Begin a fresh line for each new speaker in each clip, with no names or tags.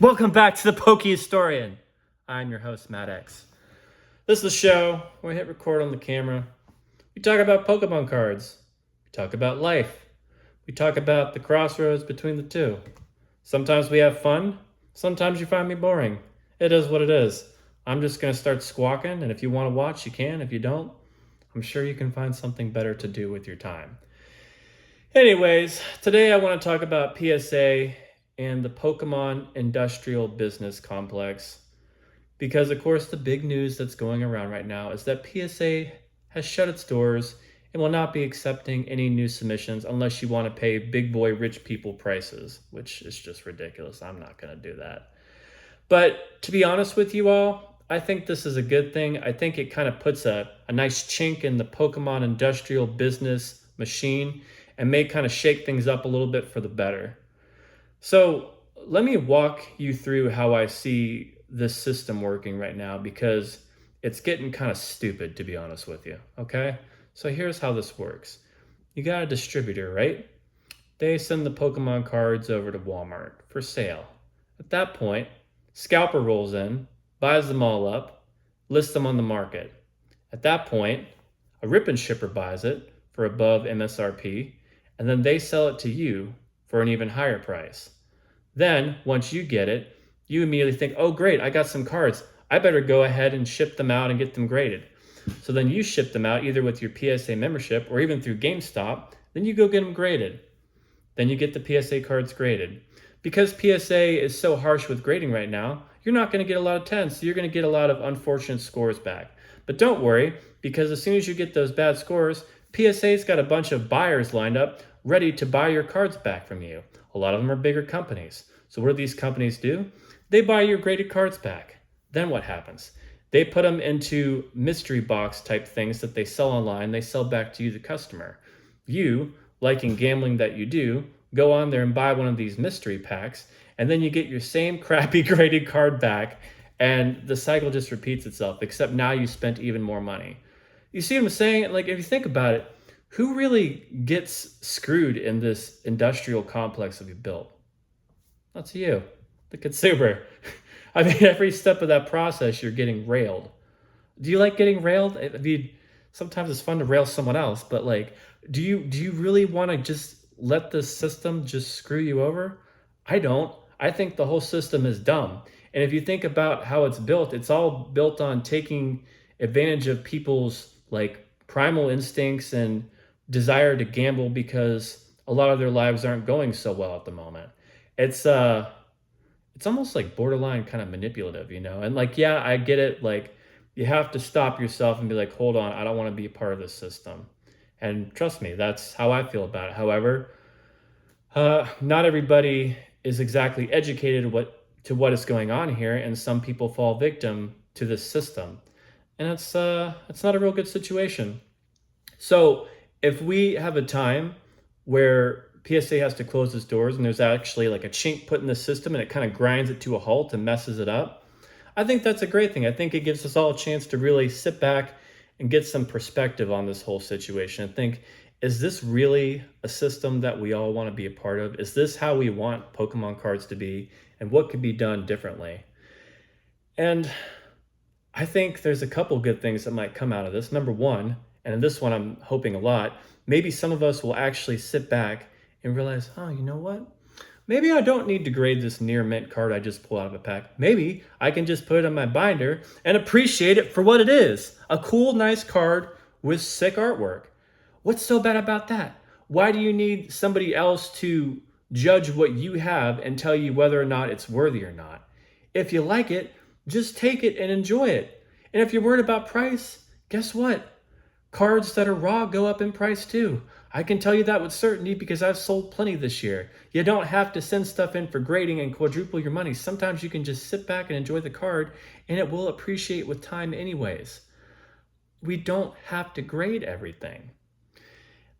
Welcome back to the Poke Historian. I'm your host, Matt X. This is the show where we hit record on the camera. We talk about Pokemon cards. We talk about life. We talk about the crossroads between the two. Sometimes we have fun. Sometimes you find me boring. It is what it is. I'm just going to start squawking, and if you want to watch, you can. If you don't, I'm sure you can find something better to do with your time. Anyways, today I want to talk about PSA and the Pokemon industrial business complex. Because, of course, the big news that's going around right now is that PSA has shut its doors and will not be accepting any new submissions unless you want to pay big boy rich people prices, which is just ridiculous. I'm not going to do that. But to be honest with you all, I think this is a good thing. I think it kind of puts a nice chink in the Pokemon industrial business machine and may kind of shake things up a little bit for the better. So let me walk you through how I see this system working right now, because it's getting kind of stupid, to be honest with you. Okay? So here's how this works. You got a distributor, right? They send the Pokemon cards over to Walmart for sale. At that point, Scalper rolls in, buys them all up, lists them on the market. At that point, a Rip Shipper buys it for above MSRP, and then they sell it to you for an even higher price. Then, once you get it, you immediately think, oh great, I got some cards. I better go ahead and ship them out and get them graded. So then you ship them out either with your PSA membership or even through GameStop. Then you go get them graded. Then you get the PSA cards graded. Because PSA is so harsh with grading right now, you're not going to get a lot of 10s, so you're going to get a lot of unfortunate scores back. But don't worry, because as soon as you get those bad scores, PSA's got a bunch of buyers lined up ready to buy your cards back from you. A lot of them are bigger companies. So what do these companies do? They buy your graded cards back. Then what happens? They put them into mystery box type things that they sell online. They sell back to you, the customer. You, liking gambling that you do, go on there and buy one of these mystery packs, and then you get your same crappy graded card back, and the cycle just repeats itself, except now you spent even more money. You see what I'm saying? Like, if you think about it, who really gets screwed in this industrial complex that we built? That's you, the consumer. I mean, every step of that process, you're getting railed. Do you like getting railed? I mean, sometimes it's fun to rail someone else, but like, do you really want to just let the system just screw you over? I don't. I think the whole system is dumb. And if you think about how it's built, it's all built on taking advantage of people's like primal instincts and desire to gamble because a lot of their lives aren't going so well at the moment. It's almost like borderline kind of manipulative, you know? And like, yeah, I get it. Like, you have to stop yourself and be like, hold on, I don't want to be a part of this system. And trust me, that's how I feel about it. However, not everybody is exactly educated to what is going on here, and some people fall victim to this system, and it's not a real good situation. So if we have a time where PSA has to close its doors and there's actually like a chink put in the system and it kind of grinds it to a halt and messes it up, I think that's a great thing. I think it gives us all a chance to really sit back and get some perspective on this whole situation and think, is this really a system that we all want to be a part of? Is this how we want Pokemon cards to be? And what could be done differently? And I think there's a couple good things that might come out of this. Number one, and this one I'm hoping a lot, maybe some of us will actually sit back and realize, oh, you know what? Maybe I don't need to grade this near mint card I just pulled out of a pack. Maybe I can just put it on my binder and appreciate it for what it is. A cool, nice card with sick artwork. What's so bad about that? Why do you need somebody else to judge what you have and tell you whether or not it's worthy or not? If you like it, just take it and enjoy it. And if you're worried about price, guess what? Cards that are raw go up in price too. I can tell you that with certainty because I've sold plenty this year. You don't have to send stuff in for grading and quadruple your money. Sometimes you can just sit back and enjoy the card and it will appreciate with time anyways. We don't have to grade everything.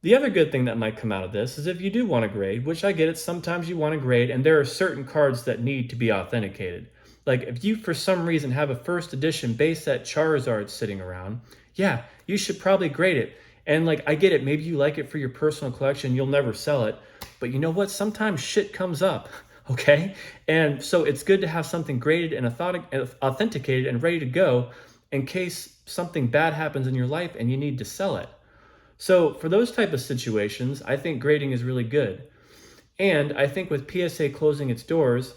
The other good thing that might come out of this is if you do want to grade, which I get it, sometimes you want to grade and there are certain cards that need to be authenticated. Like if you for some reason have a first edition base set Charizard sitting around, yeah, you should probably grade it. And like, I get it. Maybe you like it for your personal collection. You'll never sell it. But you know what? Sometimes shit comes up. okay? And so it's good to have something graded and authenticated and ready to go in case something bad happens in your life and you need to sell it. So for those type of situations, I think grading is really good. And I think with PSA closing its doors,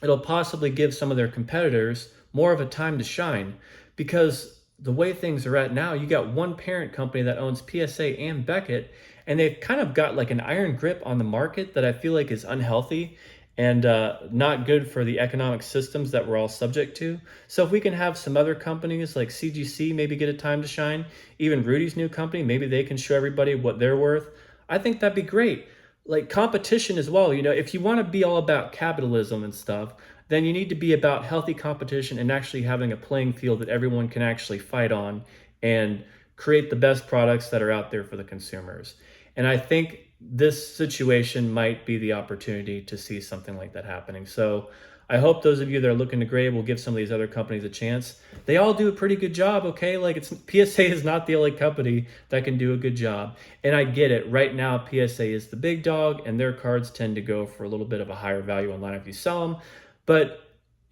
it'll possibly give some of their competitors more of a time to shine, because the way things are at now, you got one parent company that owns PSA and Beckett, and they've kind of got like an iron grip on the market that I feel like is unhealthy and not good for the economic systems that we're all subject to. So if we can have some other companies like CGC maybe get a time to shine, even Rudy's new company, maybe they can show everybody what they're worth. I think that'd be great. Like competition as well. If you want to be all about capitalism and stuff, then you need to be about healthy competition and actually having a playing field that everyone can actually fight on and create the best products that are out there for the consumers. And I think this situation might be the opportunity to see something like that happening. So I hope those of you that are looking to grade will give some of these other companies a chance. They all do a pretty good job, okay? Like PSA is not the only company that can do a good job. And I get it. Right now, PSA is the big dog, and their cards tend to go for a little bit of a higher value online if you sell them. But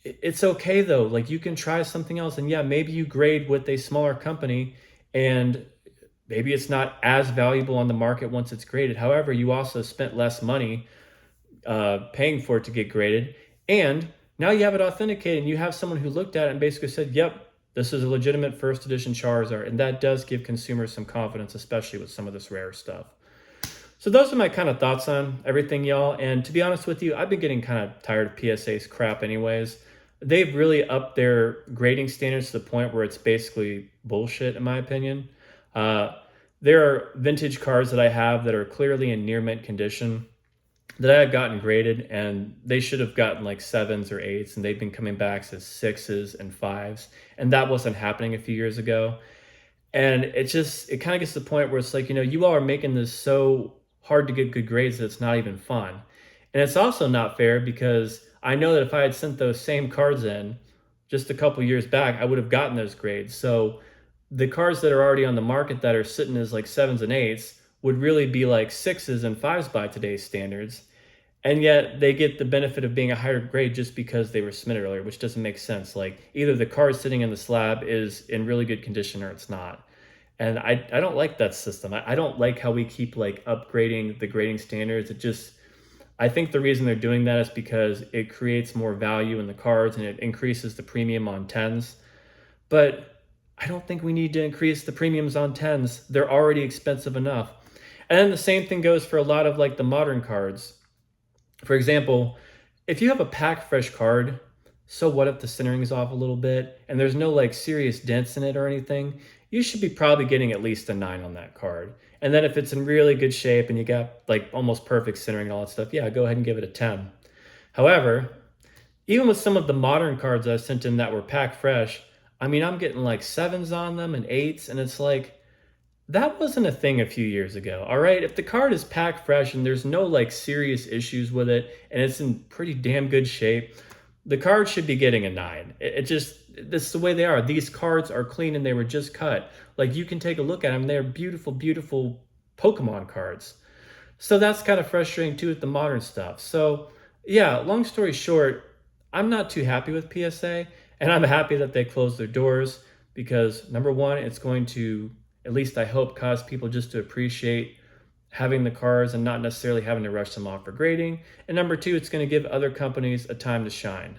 it's okay though. Like you can try something else. And yeah, maybe you grade with a smaller company and maybe it's not as valuable on the market once it's graded. However, you also spent less money paying for it to get graded. And now you have it authenticated and you have someone who looked at it and basically said, yep, this is a legitimate first edition Charizard. And that does give consumers some confidence, especially with some of this rare stuff. So those are my kind of thoughts on everything, y'all. And to be honest with you, I've been getting kind of tired of PSA's crap anyways. They've really upped their grading standards to the point where it's basically bullshit, in my opinion. Uh, there are vintage cards that I have that are clearly in near mint condition that I have gotten graded, and they should have gotten like 7s or 8s, and they've been coming back as 6s and 5s. And that wasn't happening a few years ago. And it kind of gets to the point where it's like, you all are making this so hard to get good grades that it's not even fun. And it's also not fair because I know that if I had sent those same cards in just a couple years back, I would have gotten those grades. So the cards that are already on the market that are sitting as like 7s and 8s would really be like 6s and 5s by today's standards. And yet they get the benefit of being a higher grade just because they were submitted earlier, which doesn't make sense. Like either the card sitting in the slab is in really good condition or it's not. And I don't like that system. I don't like how we keep like upgrading the grading standards. I think the reason they're doing that is because it creates more value in the cards and it increases the premium on 10s. But I don't think we need to increase the premiums on 10s. They're already expensive enough. And then the same thing goes for a lot of like the modern cards. For example, if you have a pack fresh card, so what if the centering is off a little bit and there's no like serious dents in it or anything? You should be probably getting at least a 9 on that card. And then if it's in really good shape and you got like almost perfect centering and all that stuff, yeah, go ahead and give it a 10. However, even with some of the modern cards I sent in that were pack fresh, I mean, I'm getting like 7s on them and 8s, and it's like, that wasn't a thing a few years ago, all right? If the card is packed fresh and there's no like serious issues with it and it's in pretty damn good shape, the card should be getting a 9. This is the way they are. These cards are clean and they were just cut. Like you can take a look at them. They're beautiful, beautiful Pokemon cards. So that's kind of frustrating too with the modern stuff. So yeah, long story short, I'm not too happy with PSA, and I'm happy that they closed their doors because number one, it's going to, at least I hope, cause people just to appreciate having the cards and not necessarily having to rush them off for grading. And number two, it's going to give other companies a time to shine.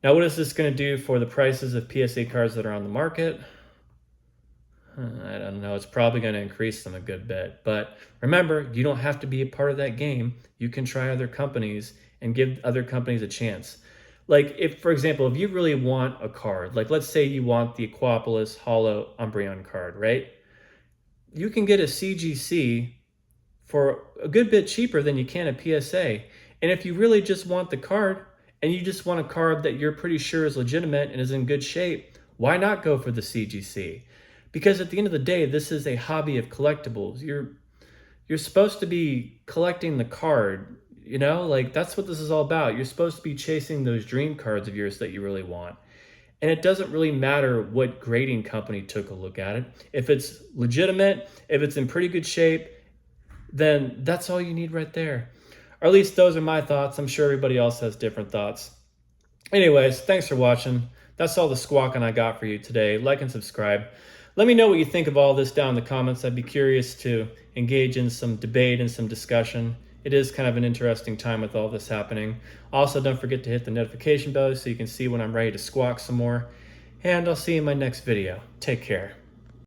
Now, what is this going to do for the prices of PSA cards that are on the market? I don't know. It's probably going to increase them a good bit. But remember, you don't have to be a part of that game. You can try other companies and give other companies a chance. Like if, for example, if you really want a card, like let's say you want the Aquapolis Holo Umbreon card, right? You can get a CGC for a good bit cheaper than you can a PSA. And if you really just want the card and you just want a card that you're pretty sure is legitimate and is in good shape, why not go for the CGC? Because at the end of the day, this is a hobby of collectibles. You're supposed to be collecting the card, like that's what this is all about. You're supposed to be chasing those dream cards of yours that you really want. And it doesn't really matter what grading company took a look at it. If it's legitimate, if it's in pretty good shape, then that's all you need right there. Or at least those are my thoughts. I'm sure everybody else has different thoughts. Anyways, thanks for watching. That's all the squawking I got for you today. Like and subscribe. Let me know what you think of all this down in the comments. I'd be curious to engage in some debate and some discussion. It is kind of an interesting time with all this happening. Also, don't forget to hit the notification bell so you can see when I'm ready to squawk some more. And I'll see you in my next video. Take care.